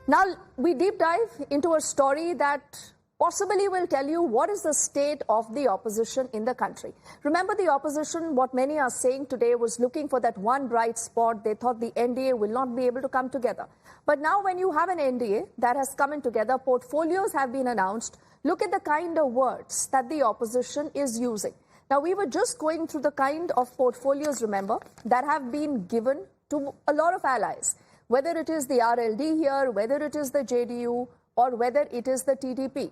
Now, we deep dive into a story that possibly will tell you what is the state of the opposition in the country. Remember, the opposition, what many are saying today, was looking for that one bright spot. They thought the NDA will not be able to come together. But now when you have an NDA that has come in together, portfolios have been announced, look at the kind of words that the opposition is using. Now, we were just going through the kind of portfolios, remember, that have been given to a lot of allies. Whether it is the RLD here, whether it is the JDU, or whether it is the TDP.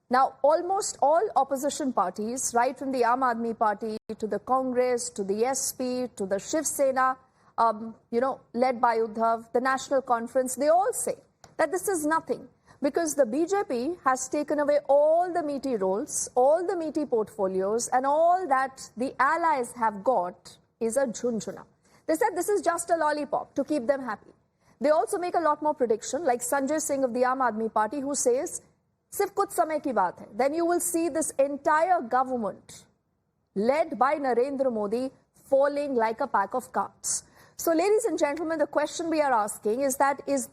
Now, almost all opposition parties, right from the Aam Aadmi Party to the Congress, to the SP, to the Shiv Sena, led by Uddhav, the National Conference, they all say that this is nothing because the BJP has taken away all the meaty roles, all the meaty portfolios, and all that the allies have got is a jhunjhuna. They said this is just a lollipop to keep them happy. They also make a lot more prediction, like Sanjay Singh of the Aam Aadmi Party, who says, "Sirf kuch samay ki baat hai." Then you will see this entire government, led by Narendra Modi, falling like a pack of cards. So, ladies and gentlemen, the question we are asking is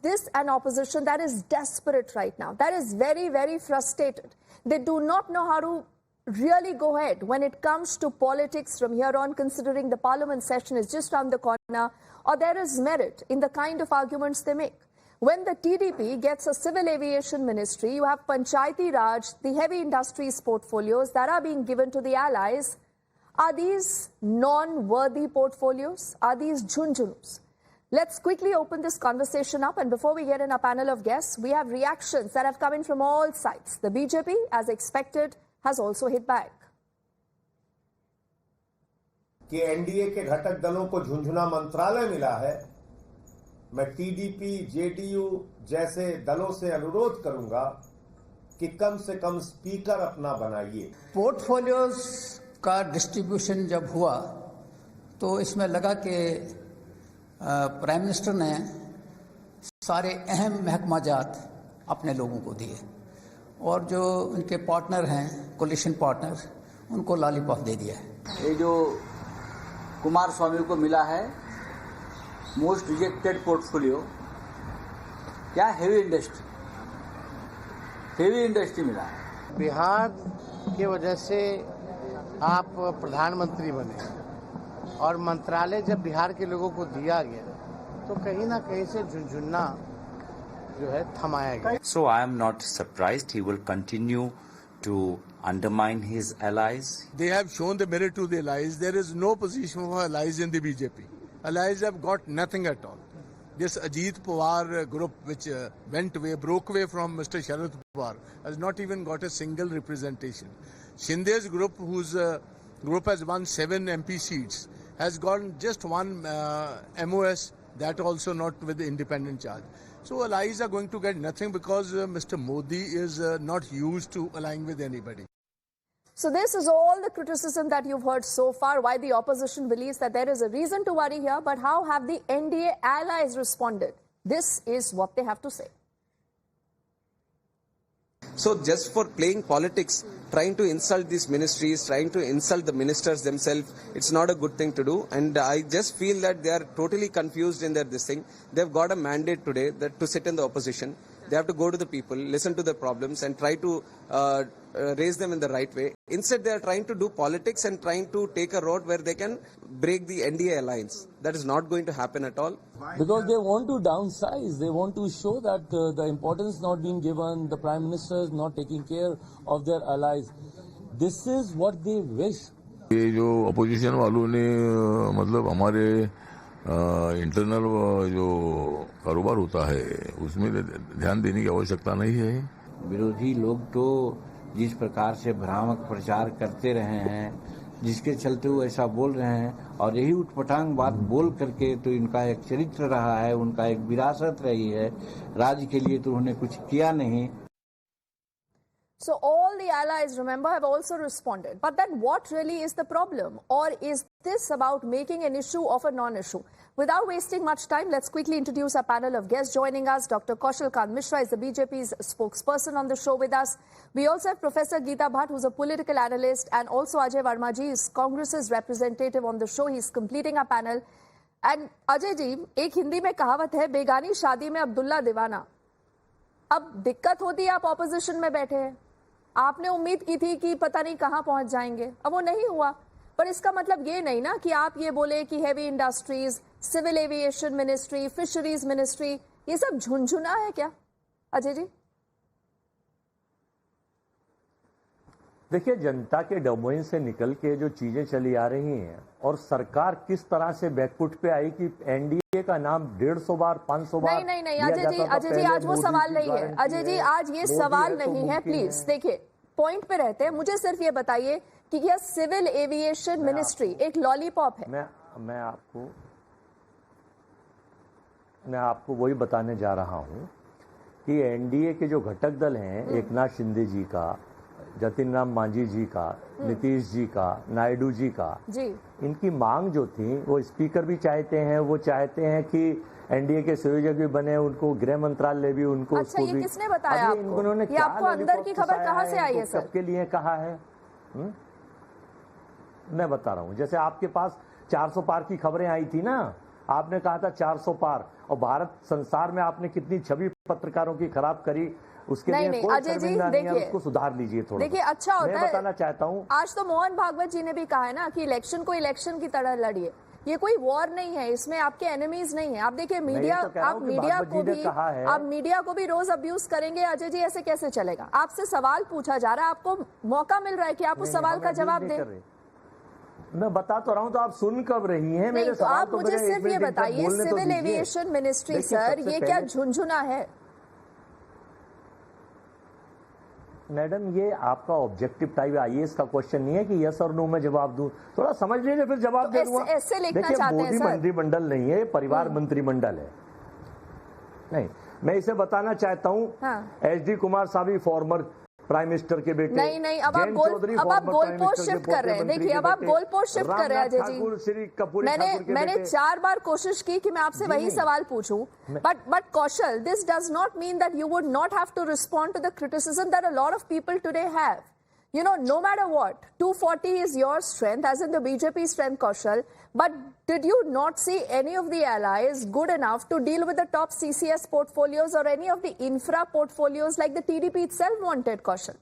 this an opposition that is desperate right now, that is very, very frustrated? They do not know how to really go ahead when it comes to politics from here on, considering the parliament session is just around the corner, or there is merit in the kind of arguments they make. When the TDP gets a civil aviation ministry, you have Panchayati Raj, the heavy industries portfolios that are being given to the allies. Are these non-worthy portfolios? Are these jhunjhunus? Let's quickly open this conversation up, and before we get in our panel of guests, we have reactions that have come in from all sides. The BJP, as expected, has also hit back. कि NDA के घटक दलों को झुंझुना मंत्रालय मिला है, मैं TDP, JDU जैसे दलों से अनुरोध करूंगा कि कम से कम स्पीकर अपना बनाइए। पोर्टफोलियोज का डिस्ट्रीब्यूशन जब हुआ तो इसमें लगा कि प्राइम मिनिस्टर ने सारे अहम महकमाजात अपने लोगों को दिए और जो उनके पार्टनर हैं, कोलिशन पार्टनर, उनको लॉलीपॉप दे दिया है। ये जो कुमार स्वामी को मिला है मोस्ट रिजेक्टेड पोर्टफोलियो, क्या हेवी इंडस्ट्री मिला है। बिहार की वजह से आप प्रधानमंत्री बने और मंत्रालय जब बिहार के लोगों को दिया गया तो कहीं ना कहीं से झुंझुना जो है थमाया गया। So I am not surprised he will continue to undermine his allies. They have shown the merit to the allies. There is no position for allies in the BJP. Allies have got nothing at all. This Ajit Pawar group which broke away from Mr. Sharad Pawar has not even got a single representation. Shinde's group, whose group has won 7 MP seats, has gotten just one MOS, that also not with the independent charge. So allies are going to get nothing because Mr. Modi is not used to allying with anybody. So this is all the criticism that you've heard so far, why the opposition believes that there is a reason to worry here. But how have the NDA allies responded? This is what they have to say. So just for playing politics, trying to insult these ministries, trying to insult the ministers themselves, it's not a good thing to do. And I just feel that they are totally confused in this thing. They've got a mandate today that to sit in the opposition. They have to go to the people, listen to their problems and try to raise them in the right way. Instead, they are trying to do politics and trying to take a road where they can break the NDA alliance. That is not going to happen at all. Because they want to downsize. They want to show that the importance not being given, the Prime Minister is not taking care of their allies. This is what they wish. ये जो opposition वालों ने मतलब हमारे internal जो कारोबार होता है उसमें ध्यान देने की आवश्यकता नहीं है। विरोधी लोग तो जिस प्रकार से भ्रामक प्रचार करते रहे हैं, जिसके चलते वो ऐसा बोल रहे हैं और यही उटपटांग बात बोल करके तो इनका एक चरित्र रहा है, उनका एक विरासत रही है। राज्य के लिए तो उन्होंने कुछ किया नहीं। So all the allies, remember, have also responded. But then what really is the problem? Or is this about making an issue of a non-issue? Without wasting much time, let's quickly introduce our panel of guests. Joining us, Dr. Kaushal Kant Mishra is the BJP's spokesperson on the show with us. We also have Professor Geeta Bhatt, who's a political analyst, and also Ajay Verma ji is Congress's representative on the show. He's completing our panel. And Ajay ji, एक हिंदी में कहावत है, बेगानी शादी में अब्दुल्ला दीवाना. अब दिक्कत होती है, आप ऑपोजिशन में बैठे हैं, आपने उम्मीद की थी कि पता नहीं कहां पहुंच जाएंगे, अब वो नहीं हुआ। पर इसका मतलब ये नहीं ना कि आप ये बोले कि heavy industries, civil aviation ministry, fisheries ministry, ये सब झुनझुना है क्या अजय जी? देखिए, जनता के डोमेन से निकल के जो चीजें चली आ रही हैं और सरकार किस तरह से बैकफुट पे आई कि एनडीए का नाम 150 बार 500 बार नहीं अजय जी आज वो सवाल नहीं है। अजय जी आज ये सवाल नहीं है, प्लीज देखिए पॉइंट पे रहते हैं। मुझे सिर्फ ये बताइए कि यह सिविल एविएशन मिनिस्ट्री एक लॉलीपॉप है? मैं आपको वही बताने जा रहा हूं कि एनडीए के जो घटक दल हैं, एकनाथ शिंदे जी का, जतिन राम मांझी जी का, नीतीश जी का, नायडू जी का, इनकी मांग जो थी वो स्पीकर भी चाहते हैं, वो चाहते हैं कि एनडीए के संयोजक भी बने, उनको गृह मंत्रालय भी, उनको अच्छा, उसको ये भी। किसने बताया आपको? उन्होंने ये आपको अंदर की खबर कहाँ से आई है सर? सबके लिए कहा है। मैं बता रहा हूँ, जैसे आपके पास 400 पार की खबरें आई थी ना, आपने कहा था 400 पार, और भारत संसार में आपने कितनी छवि पत्रकारों की खराब करी, उसके लिए कोई शर्मिंदा नहीं है, उसको सुधार लीजिए थोड़ा। देखिए अच्छा होता है, मैं बताना चाहता हूँ, आज तो मोहन भागवत जी ने भी कहा है ना कि इलेक्शन को इलेक्शन की तरह लड़िए, ये कोई वॉर नहीं है, इसमें आपके एनिमीज नहीं है। आप देखिए मीडिया, आप मीडिया को भी रोज अब्यूज करेंगे अजय जी, ऐसे कैसे चलेगा? आपसे सवाल पूछा जा रहा है, आपको मौका मिल रहा है कि आप उस सवाल का जवाब दें। मैं बता तो रहा हूँ, तो आप सुन कब रही हैं मेरे तो सवाल? आप मुझे सिर्फ ये बताइए, सिविल एविएशन मिनिस्ट्री सर, ये क्या झुनझुना है? मैडम, ये आपका ऑब्जेक्टिव टाइप आईएएस का क्वेश्चन नहीं है कि यस और नो में जवाब दूं, थोड़ा समझ लीजिए फिर जवाब दे दूंगा। ऐसे लिखना देखिए, चाहते हैं मोदी सर? मंत्रिमंडल नहीं है, परिवार मंत्रिमंडल है। नहीं, मैं इसे बताना चाहता हूँ, एचडी कुमार साहब फॉर्मर प्राइम मिनिस्टर के बेटे। नहीं, अब आप गोल पोस्ट शिफ्ट कर रहे हैं। देखिए, अब आप गोल पोस्ट शिफ्ट कर रहे हैं अजय जी। मैंने 4 बार कोशिश की कि मैं आपसे वही सवाल पूछूं, but Kaushal, this does not mean that you would not have to respond to the criticism that a lot of people today have. You know, no matter what, 240 is your strength, as in the BJP strength, Kaushal. But did you not see any of the allies good enough to deal with the top CCS portfolios or any of the infra portfolios like the TDP itself wanted, Kaushal?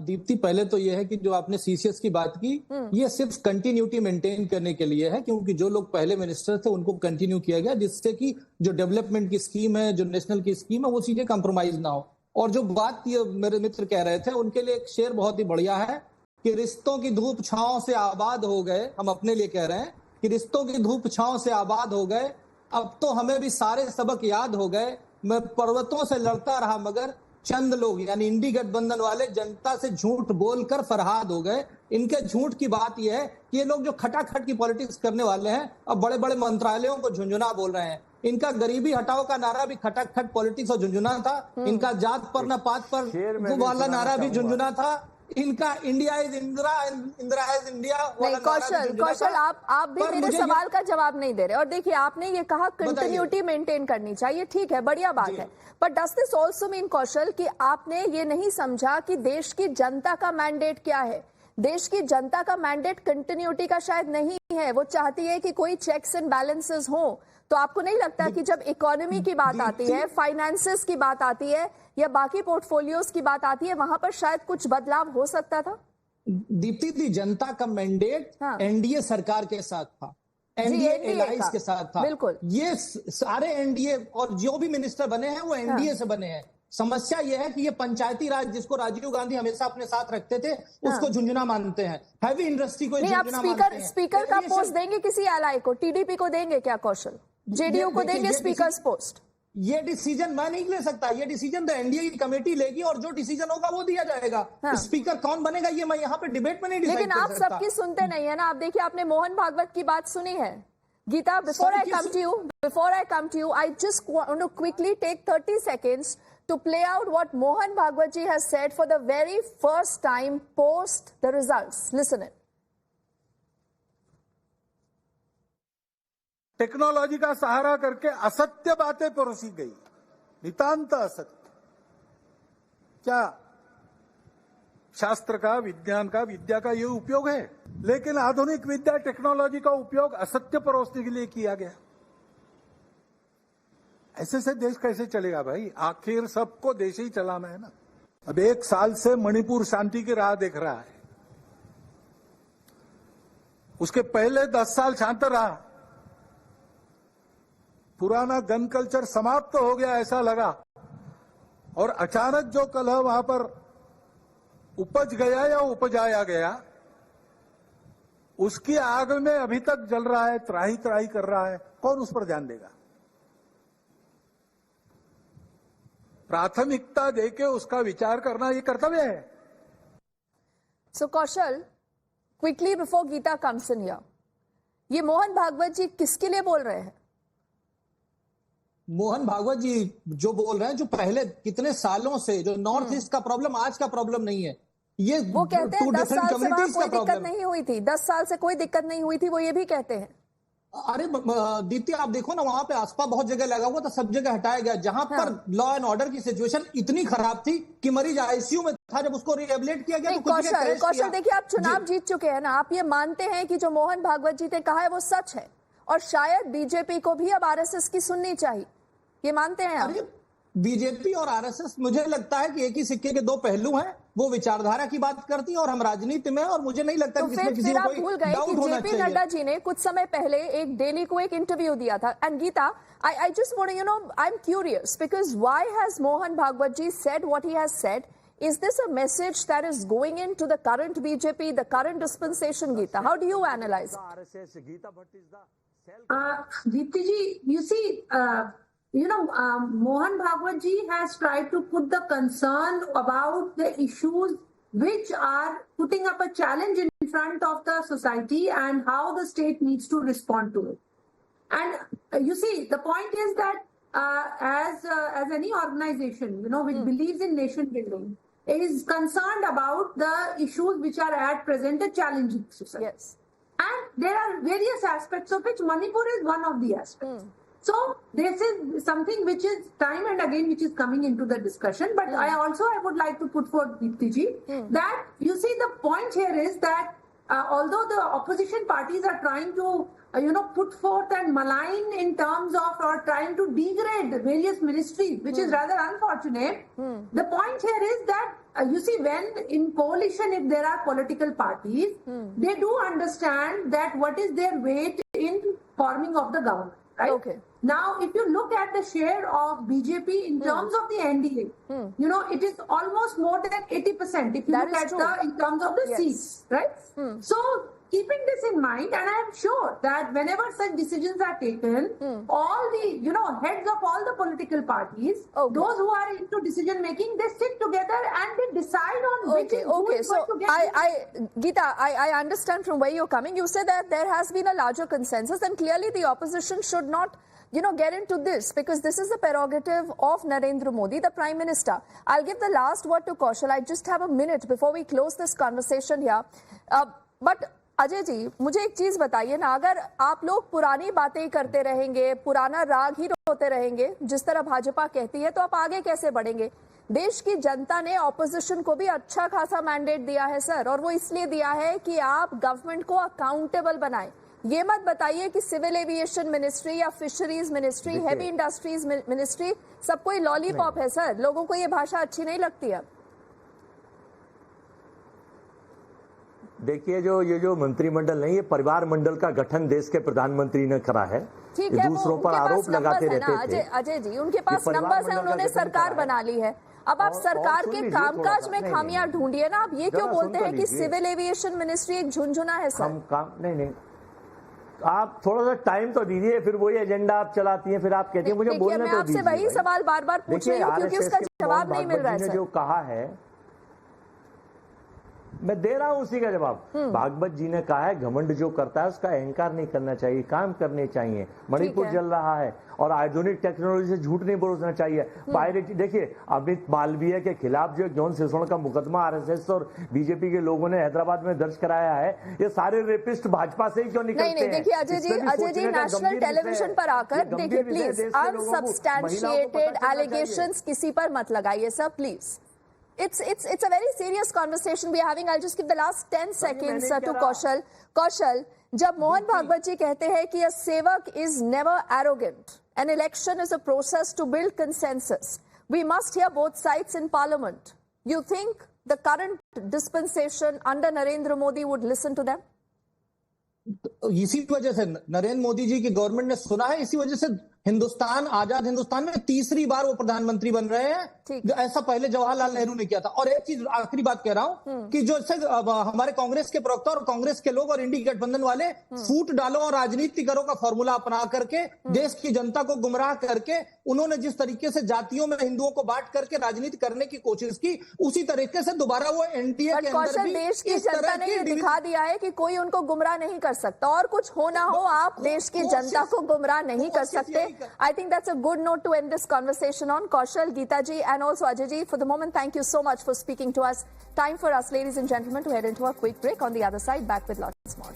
Deepti, पहले तो यह है कि जो आपने CCS की बात की, ये सिर्फ कंटिन्यूटी मेंटेन करने के लिए है, क्योंकि जो लोग पहले मिनिस्टर थे उनको कंटिन्यू किया गया, जिससे कि जो डेवलपमेंट की स्कीम है, जो नेशनल की स्कीम है, वो चीजें कंप्रोमाइज ना हो। और जो बात मेरे मित्र कह रहे थे, उनके लिए एक शेर बहुत ही बढ़िया है कि रिश्तों की धूप छांव से आबाद हो गए। हम अपने लिए कह रहे हैं कि रिश्तों की धूप छांव से आबाद हो गए, अब तो हमें भी सारे सबक याद हो गए। मैं पर्वतों से लड़ता रहा मगर चंद लोग यानी इंडी गठबंधन वाले जनता से झूठ बोलकर फरहाद हो गए। इनके झूठ की बात यह है कि ये लोग जो खटाखट की पॉलिटिक्स करने वाले हैं, अब बड़े बड़े मंत्रालयों को झुंझुना बोल रहे हैं। इनका गरीबी हटाओ का नारा भी खटाखट पॉलिटिक्स और झुंझुना था। इनका जात पर न पात पर वो वाला नारा भी झुंझुना था। इनका India is Indira, Indira is India. Kaushal आप भी मेरे सवाल का जवाब नहीं दे रहे। और देखिए, आपने ये कहा कंटिन्यूटी मेंटेन करनी चाहिए, ठीक है, बढ़िया बात है, but does this also mean, Kaushal, कि आपने ये नहीं समझा कि देश की जनता का मैंडेट क्या है? देश की जनता का मैंडेट कंटिन्यूटी का शायद नहीं है, वो चाहती है कि कोई चेक्स एंड बैलेंसेस हो। तो आपको नहीं लगता कि जब इकोनॉमी की बात आती है, फाइनेंसेस की बात आती है, या बाकी पोर्टफोलियोज की बात आती है, वहां पर शायद कुछ बदलाव हो सकता था? दीप्ति, जनता का मैंडेट एनडीए सरकार के साथ था, एनडीए एलाइंस के साथ था। बिल्कुल, ये सारे एनडीए और जो भी मिनिस्टर बने हैं वो एनडीए से बने हैं। समस्या यह है कि ये पंचायती राज, जिसको राजीव गांधी हमेशा अपने साथ रखते थे, उसको झुंझुना मानते हैं। हैवी इंडस्ट्री को झुंझुना मानते हैं। स्पीकर का पोस्ट देंगे किसी एलाई को? टीडीपी को देंगे क्या कौशल? जेडीयू को देंगे स्पीकर पोस्ट? ये डिसीजन मैं नहीं ले सकता, ये डिसीजन तो एनडीए की कमेटी लेगी और जो डिसीजन होगा वो दिया जाएगा। स्पीकर कौन बनेगा ये मैं यहाँ पे डिबेट में नहीं डिसाइड कर सकता। लेकिन आप सबकी सुनते नहीं है ना। आप देखिए, आपने मोहन भागवत की बात सुनी है? Geeta, before I come to you, I just want to quickly take 30 seconds to play out what Mohan Bhagwat ji has said for the very first time post the results. Listen it. Technology का सहारा करके असत्य बातें परोसी गई, नितांत असत्य। क्या शास्त्र का, विज्ञान का, विद्या का ये उपयोग है? लेकिन आधुनिक विद्या, टेक्नोलॉजी का उपयोग असत्य परोसने के लिए किया गया। ऐसे से देश कैसे चलेगा भाई? आखिर सबको देश ही चलाना है ना। अब 1 साल से मणिपुर शांति की राह देख रहा है, उसके पहले 10 साल शांत रहा, पुराना गन कल्चर समाप्त हो गया ऐसा लगा, और अचानक जो कलह वहां पर उपज गया या उपजाया गया, उसकी आग में अभी तक जल रहा है, त्राही त्राही कर रहा है। कौन उस पर ध्यान देगा? प्राथमिकता देके उसका विचार करना ये कर्तव्य है। So Kaushal, quickly before Geeta comes in here, ये मोहन भागवत जी किसके लिए बोल रहे हैं? मोहन भागवत जी जो बोल रहे हैं, जो पहले कितने सालों से, जो नॉर्थ ईस्ट का प्रॉब्लम आज का प्रॉब्लम नहीं है, ये वो कहते हैं 10 साल से वहां कोई दिक्कत प्रॉब्लम नहीं हुई थी, 10 साल से कोई दिक्कत नहीं हुई थी, वो ये भी कहते हैं। अरे दीप्ति, आप देखो ना, वहां पे आसपा बहुत जगह लगा हुआ था, सब जगह हटाया गया। जहां पर लॉ एंड ऑर्डर की सिचुएशन इतनी खराब थी कि मरीज आईसीयू में था, जब उसको रिहेबिलिटेट किया गया तो कौशल देखिए, आप चुनाव जीत चुके हैं ना, आप ये मानते हैं कि जो मोहन भागवत जी ने कहा है वो सच है, और शायद बीजेपी को भी अब आरएसएस की सुननी चाहिए, ये मानते हैं आप? बीजेपी और आरएसएस, मुझे लगता है कि एक ही सिक्के के दो पहलू हैं। वो विचारधारा की बात करती है और हम राजनीति में, और मुझे नहीं लगता कि इसमें किसी को कोई भूल गए कि जेपी नड्डा जी ने कुछ समय पहले एक डेली को एक इंटरव्यू दिया था। And Geeta, I just want you know, I am curious because why has Mohan Bhagwat ji said what he has said? Is this a message that is going into the current BJP, the current dispensation, Geeta? How do you analyze it? Deepti ji, you see, Mohan Bhagwat ji has tried to put the concern about the issues which are putting up a challenge in front of the society and how the state needs to respond to it. And you see, the point is that as any organization, which believes in nation building, is concerned about the issues which are at present a challenging society. Yes. And there are various aspects of which Manipur is one of the aspects. So this is something which is time and again which is coming into the discussion. But I would like to put forth, Deepti ji, that you see the point here is that although the opposition parties are trying to put forth and malign in terms of or trying to degrade various ministries, which is rather unfortunate. The point here is that you see, when in coalition, if there are political parties, they do understand that what is their weight in forming of the government. Right? Okay. Now, if you look at the share of BJP in terms of the NDA, it is almost more than 80%. If you look at in terms of the seats, right? So, keeping this in mind, and I am sure that whenever such decisions are taken, all the heads of all the political parties, those who are into decision making, they sit together and they decide on which is who is going to get. Geeta, I understand from where you're coming. You say that there has been a larger consensus, and clearly the opposition should not get into this, because this is the prerogative of Narendra Modi, the Prime Minister. I'll give the last word to Kaushal. I just have a minute before we close this conversation here. But Ajay ji, मुझे एक चीज बताइए ना, अगर आप लोग पुरानी बातें करते रहेंगे, पुराना राग ही रोते रहेंगे, जिस तरह भाजपा कहती है, तो आप आगे कैसे बढ़ेंगे? देश की जनता ने ऑपोजिशन को भी अच्छा खासा मैंडेट दिया है सर, और वो इसलिए दिया है कि आप गवर्नमेंट को अकाउंटेबल बनाएं। ये मत बताइए कि सिविल एविएशन मिनिस्ट्री या fisheries ministry, heavy industries ministry सब कोई लॉलीपॉप है सर। लोगों को ये भाषा अच्छी नहीं लगती है। देखिए, ये जो मंत्रिमंडल नहीं, ये परिवार मंडल का गठन देश के प्रधानमंत्री ने करा है। ठीक है, दूसरों पर आरोप लगाते रहते थे। अजय जी, उनके पास नंबर्स हैं, उन्होंने सरकार बना ली है। अब आप सरकार के कामकाज में खामियां ढूंढिए ना। आप ये क्यों बोलते हैं कि सिविल एविएशन मिनिस्ट्री एक झुनझुना है सर? हम काम नहीं, आप थोड़ा सा टाइम तो दीजिए, फिर वही एजेंडा आप चलाती हैं, फिर आप कहती हैं मुझे बोलने तो दीजिए। मैं आपसे वही सवाल बार बार पूछ रही हूँ क्योंकि उसका जवाब नहीं मिल रहा है सर। जो कहा है मैं दे रहा हूं उसी का जवाब। भागवत जी ने कहा है घमंड जो करता है उसका अहंकार नहीं करना चाहिए, काम करने चाहिए। मणिपुर जल रहा है और आधुनिक टेक्नोलॉजी से झूठ नहीं बोलना चाहिए। पायरेटी देखिए, अमित मालवीय के खिलाफ जो यौन शोषण का मुकदमा आरएसएस और बीजेपी के लोगों ने हैदराबाद में दर्ज कराया है, ये सारे रेपिस्ट भाजपा से ही क्यों निकलते हैं? नहीं, देखिए अजय जी नेशनल टेलीविजन पर आकर देखिए प्लीज, अनसब्सटैंशिएटेड एलिगेशंस किसी पर मत लगाइए sir please. It's a very serious conversation we are having. I'll just give the last 10 seconds to Kaushal. Kaushal, जब मोहन भागवत जी कहते हैं कि a sevak is never arrogant An election is a process to build consensus. We must hear both sides in parliament. You think the current dispensation under Narendra Modi would listen to them? इसी वजह से नरेंद्र मोदी जी की government ने सुना है, इसी वजह से हिंदुस्तान, आजाद हिंदुस्तान में तीसरी बार वो प्रधानमंत्री बन रहे हैं। ऐसा पहले जवाहरलाल नेहरू ने किया था। और एक चीज आखिरी बात कह रहा हूं कि जो हमारे कांग्रेस के प्रवक्ता और कांग्रेस के लोग और इंडी गठबंधन वाले फूट डालो और राजनीति करो का फॉर्मूला अपना करके देश की जनता को गुमराह करके उन्होंने जिस तरीके से जातियों में हिंदुओं को बांट करके राजनीति करने की कोशिश की, उसी तरीके से दोबारा वो एनडीए के अंदर भी देश की जनता ने ये दिखा दिया है कि कोई उनको गुमराह नहीं कर सकता। और कुछ होना हो, आप देश की जनता को गुमराह नहीं कर सकते। I think that's a good note to end this conversation on. Kaushal, Geeta ji and also Ajay ji, for the moment, thank you so much for speaking to us. Time for us, ladies and gentlemen, to head into a quick break. On the other side, back with lots more.